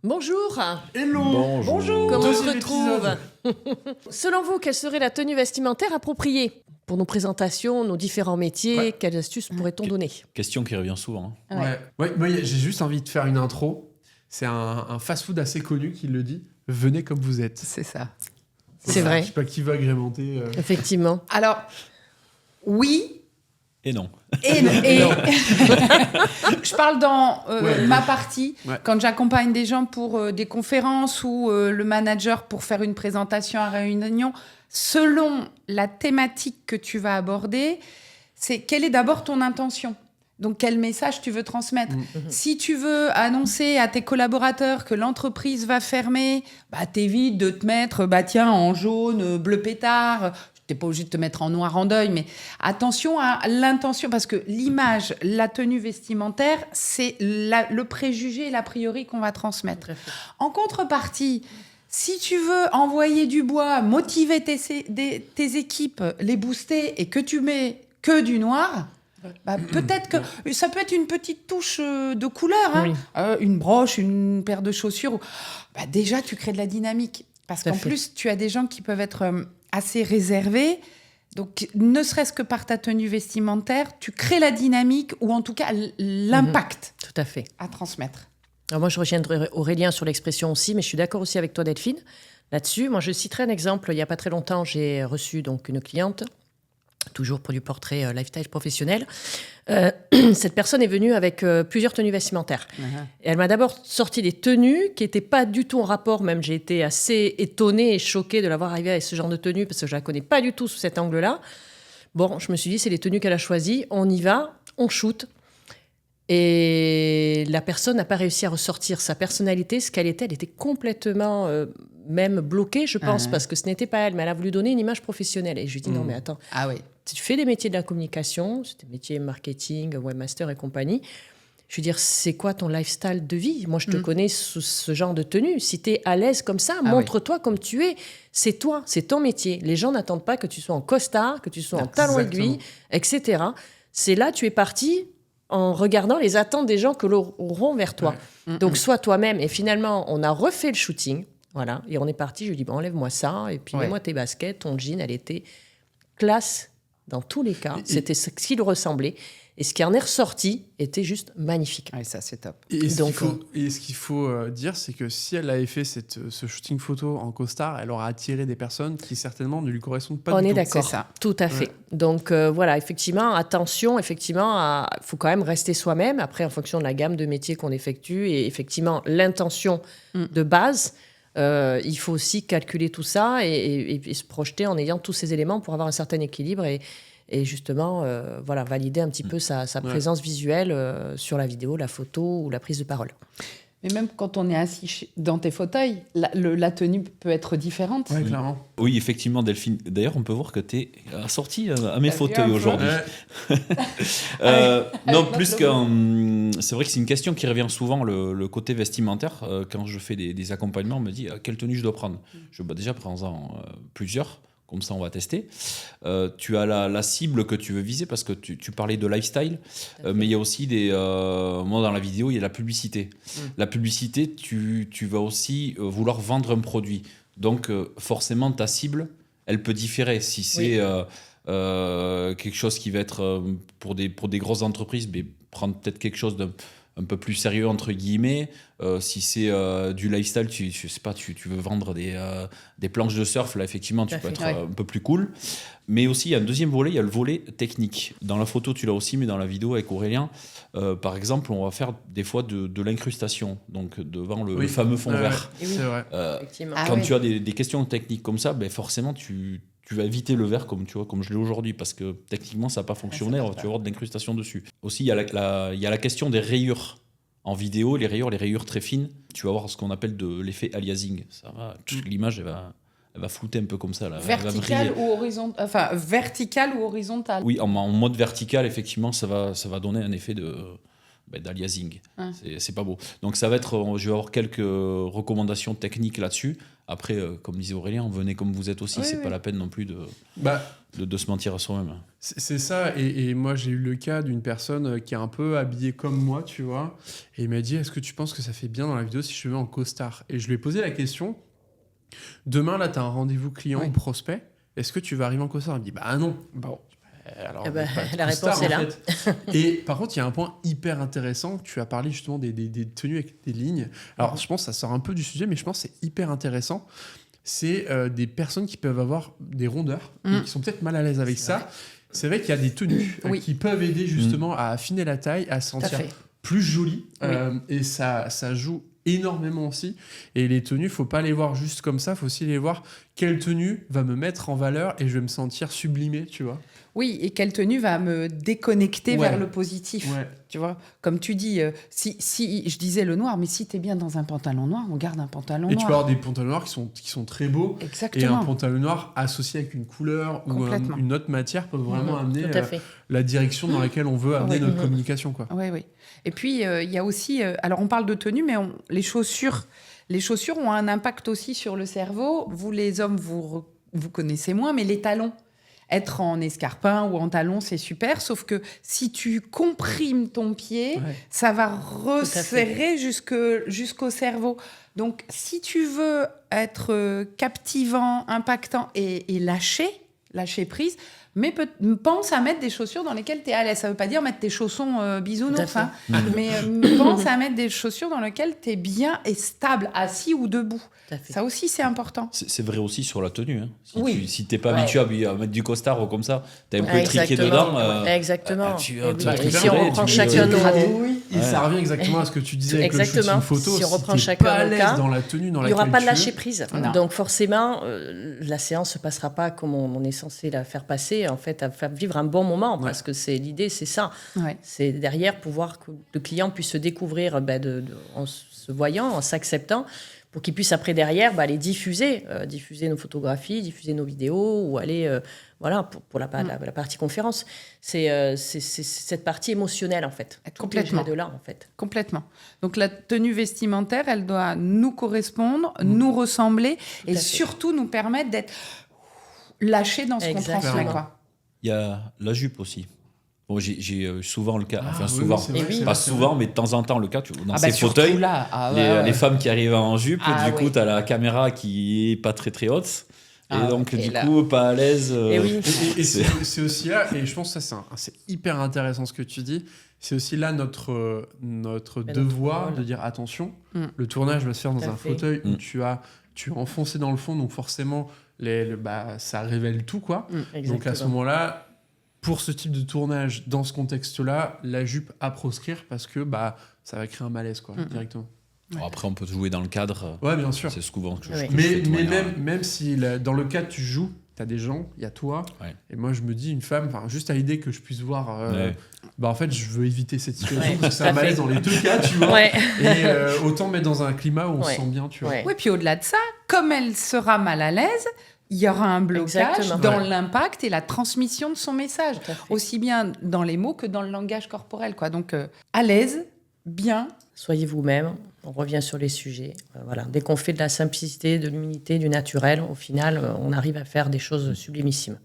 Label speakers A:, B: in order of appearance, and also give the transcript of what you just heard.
A: Bonjour.
B: Hello.
C: Bonjour.
A: Comment on se
B: Deuxième
A: retrouve
B: épisode.
A: Selon vous, quelle serait la tenue vestimentaire appropriée pour nos présentations, nos différents métiers?
B: Ouais.
A: Quelles astuces pourrait-on donner?
C: Question qui revient souvent. hein.
B: Ouais, moi j'ai juste envie de faire une intro. C'est un fast-food assez connu qui le dit. Venez comme vous êtes.
D: C'est ça.
A: C'est vrai.
B: Je sais pas qui veut agrémenter.
A: Effectivement.
D: Alors, oui
C: Et non.
D: et... Je parle dans
B: Ouais.
D: ma partie,
B: Ouais.
D: quand j'accompagne des gens pour des conférences ou le manager pour faire une présentation à réunion, selon la thématique que tu vas aborder, c'est quelle est d'abord ton intention. Donc, quel message tu veux transmettre? Si tu veux annoncer à tes collaborateurs que l'entreprise va fermer, t'évites de te mettre en jaune, bleu pétard. Tu n'es pas obligé de te mettre en noir en deuil, mais attention à l'intention, parce que l'image, la tenue vestimentaire, c'est le préjugé et l'a priori qu'on va transmettre. En contrepartie, si tu veux envoyer du bois, motiver tes équipes, les booster, et que tu mets que du noir... peut-être que ça peut être une petite touche de couleur, hein. Une broche, une paire de chaussures. Déjà, tu crées de la dynamique. Parce
A: Tout à
D: qu'en
A: fait.
D: plus, tu as des gens qui peuvent être assez réservés. Donc, ne serait-ce que par ta tenue vestimentaire, tu crées la dynamique ou en tout cas l'impact
A: Tout à fait.
D: à transmettre.
A: Alors moi, je rejoindrai Aurélien sur l'expression aussi, mais je suis d'accord aussi avec toi, Delphine, là-dessus. Moi, je citerai un exemple. Il n'y a pas très longtemps, j'ai reçu donc une cliente, toujours pour du portrait lifestyle professionnel. Cette personne est venue avec plusieurs tenues vestimentaires. Et elle m'a d'abord sorti des tenues qui n'étaient pas du tout en rapport. Même j'ai été assez étonnée et choquée de l'avoir arrivée avec ce genre de tenue parce que je ne la connais pas du tout sous cet angle-là. Bon, je me suis dit, c'est les tenues qu'elle a choisies. On y va, on shoot. Et la personne n'a pas réussi à ressortir sa personnalité, ce qu'elle était. Elle était complètement même bloquée, je pense, parce que ce n'était pas elle. Mais elle a voulu donner une image professionnelle. Et je lui ai dit, non, mais attends.
D: Ah oui.
A: Tu fais des métiers de la communication, c'est des métiers marketing, webmaster et compagnie. Je veux dire, c'est quoi ton lifestyle de vie? Moi, je te connais sous ce genre de tenue. Si tu es à l'aise comme ça, montre-toi comme tu es. C'est toi, c'est ton métier. Les gens n'attendent pas que tu sois en costard, que tu sois en talons aiguilles, etc. C'est là, tu es parti en regardant les attentes des gens que l'auront vers toi. Donc, sois toi-même. Et finalement, on a refait le shooting. Voilà. Et on est parti. Je lui ai dit, enlève-moi ça. Et puis, mets-moi tes baskets, ton jean. Elle était classe. Dans tous les cas, c'était ce qu'il ressemblait. Et ce qui en est ressorti était juste magnifique.
D: Oui, ça, c'est top.
B: Et ce
A: Donc,
B: qu'il faut dire, c'est que si elle avait fait ce shooting photo en costard, elle aurait attiré des personnes qui certainement ne lui correspondent pas
A: on
B: du
A: est
B: tout.
A: d'accord,
D: C'est ça.
A: tout à fait. Donc voilà, effectivement, attention, effectivement, faut quand même rester soi-même. Après, en fonction de la gamme de métiers qu'on effectue et effectivement l'intention de base, il faut aussi calculer tout ça et se projeter en ayant tous ces éléments pour avoir un certain équilibre et justement valider un petit peu sa présence visuelle sur la vidéo, la photo ou la prise de parole.
D: Mais même quand on est assis dans tes fauteuils, la tenue peut être différente.
B: Ouais, clairement.
C: Oui, effectivement, Delphine. D'ailleurs, on peut voir que tu es assortie à mes
D: T'as vu
C: fauteuils
D: un peu
C: aujourd'hui. Non, plus qu'un... C'est vrai que c'est une question qui revient souvent, le côté vestimentaire. Quand je fais des accompagnements, on me dit quelle tenue je dois prendre. Déjà, prends-en plusieurs. Comme ça, on va tester. Tu as la cible que tu veux viser parce que tu parlais de lifestyle, mais il y a aussi moi, dans la vidéo, il y a la publicité. La publicité, tu vas aussi vouloir vendre un produit. Donc, forcément, ta cible, elle peut différer. Si c'est quelque chose qui va être pour des grosses entreprises, mais prendre peut-être quelque chose un peu plus sérieux entre guillemets. Si c'est du lifestyle, je sais pas, tu veux vendre des planches de surf, là effectivement tu peux être un peu plus cool. Mais aussi il y a un deuxième volet, il y a le volet technique. Dans la photo tu l'as aussi, mais dans la vidéo avec Aurélien, par exemple on va faire des fois de l'incrustation, donc devant le fameux fond vert.
A: Et
B: C'est vrai.
A: Effectivement.
C: Quand tu as des questions techniques comme ça, forcément tu vas éviter le verre comme je l'ai aujourd'hui, parce que techniquement ça n'a pas fonctionné, tu vas avoir de l'incrustation dessus. Aussi il y a la question des rayures. En vidéo, les rayures très fines, tu vas avoir ce qu'on appelle de l'effet aliasing. Ça va, l'image elle va flouter un peu comme ça. Là.
D: Vertical ou horizontal, enfin vertical ou horizontal.
C: Oui, en mode vertical, effectivement, ça va donner un effet d'aliasing. C'est pas beau. Donc ça va être, je vais avoir quelques recommandations techniques là-dessus. Après, comme disait Aurélien, venez comme vous êtes aussi, c'est pas la peine non plus de se mentir à soi-même.
B: C'est ça, et moi j'ai eu le cas d'une personne qui est un peu habillée comme moi, tu vois, et il m'a dit, est-ce que tu penses que ça fait bien dans la vidéo si je vais en costard? Et je lui ai posé la question, demain là t'as un rendez-vous client ou prospect, est-ce que tu vas arriver en costard? Il me dit, bah non. Bon. Alors,
A: la réponse est là.
B: En fait. Et par contre, il y a un point hyper intéressant. Tu as parlé justement des tenues avec des lignes. Alors, je pense que ça sort un peu du sujet, mais je pense que c'est hyper intéressant. C'est des personnes qui peuvent avoir des rondeurs et qui sont peut-être mal à l'aise avec ça. C'est vrai qu'il y a des tenues qui peuvent aider justement à affiner la taille, à se sentir plus jolie. Et ça joue énormément aussi. Et les tenues, faut pas les voir juste comme ça. Faut aussi les voir quelle tenue va me mettre en valeur et je vais me sentir sublimé, tu vois.
D: Oui, et quelle tenue va me déconnecter vers le positif. Tu vois, comme tu dis, si je disais le noir, mais si tu es bien dans un pantalon noir, on garde un pantalon noir.
B: Et tu peux avoir des pantalons noirs qui sont très beaux.
D: Exactement.
B: Et un pantalon noir associé avec une couleur ou une autre matière peut vraiment amener la direction dans laquelle on veut amener notre communication, quoi.
D: Oui. Et puis, il y a aussi... alors, on parle de tenue, mais les chaussures ont un impact aussi sur le cerveau. Vous, les hommes, vous connaissez moins, mais les talons. Être en escarpin ou en talon, c'est super. Sauf que si tu comprimes ton pied, ça va resserrer jusqu'au cerveau. Donc, si tu veux être captivant, impactant et lâcher prise, mais pense à mettre des chaussures dans lesquelles tu es à l'aise. Ça ne veut pas dire mettre tes chaussons bisounours, mais pense à mettre des chaussures dans lesquelles tu es bien et stable, assis ou debout. Ça aussi, c'est important.
C: C'est vrai aussi sur la tenue. Hein. Si tu n'es pas habitué à mettre du costard ou comme ça, tu as un peu triqué dedans.
A: Exactement.
C: Si
A: on reprend chacun nos...
B: Et ça revient exactement à ce que tu disais avec le shooting photo.
A: Si on reprend
B: t'es
A: chacun
B: pas à
A: nos
B: l'aise
A: cas,
B: dans la tenue dans
A: il n'y aura
B: laquelle
A: pas de
B: tu es.
A: lâcher prise. Donc forcément, la séance ne se passera pas comme on est censé la faire passer, en fait, à faire vivre un bon moment, parce que l'idée, c'est ça. C'est derrière pouvoir que le client puisse se découvrir en se voyant, en s'acceptant, pour qu'il puisse après derrière les diffuser nos photographies, diffuser nos vidéos, ou aller pour la partie conférence. C'est cette partie émotionnelle, en fait.
D: Complètement.
A: De là, en fait.
D: Complètement. Donc la tenue vestimentaire, elle doit nous correspondre, nous ressembler, et surtout nous permettre d'être lâchés dans ce qu'on transmet, quoi.
C: Il y a la jupe aussi. Bon, j'ai souvent le cas,
B: pas
C: souvent, mais de temps en temps le cas, dans ces fauteuils, les femmes qui arrivent en jupe, coup, tu as la caméra qui est pas très très haute, et donc coup, pas à l'aise.
B: Et c'est aussi là, et je pense que ça c'est hyper intéressant ce que tu dis, c'est aussi là notre devoir de dire attention, le tournage va se faire dans un fauteuil où tu es enfoncé dans le fond, donc forcément ça révèle tout, quoi. Donc à ce moment-là, pour ce type de tournage, dans ce contexte-là, la jupe à proscrire parce que ça va créer un malaise, quoi, directement.
C: Bon, après, on peut jouer dans le cadre.
B: Ouais, bien sûr.
C: C'est souvent que je
B: mais même si dans le cadre tu joues, t'as des gens, il y a toi. Et moi, je me dis, une femme, juste à l'idée que je puisse voir, en fait, je veux éviter cette situation parce que c'est un malaise dans les deux cas, tu vois. Et autant mettre dans un climat où on se sent bien, tu vois.
D: Oui, puis au-delà de ça, comme elle sera mal à l'aise, il y aura un blocage dans l'impact et la transmission de son message, aussi bien dans les mots que dans le langage corporel, quoi. Donc, à l'aise, bien.
A: Soyez vous-même, on revient sur les sujets. Dès qu'on fait de la simplicité, de l'humilité, du naturel, au final, on arrive à faire des choses sublimissimes.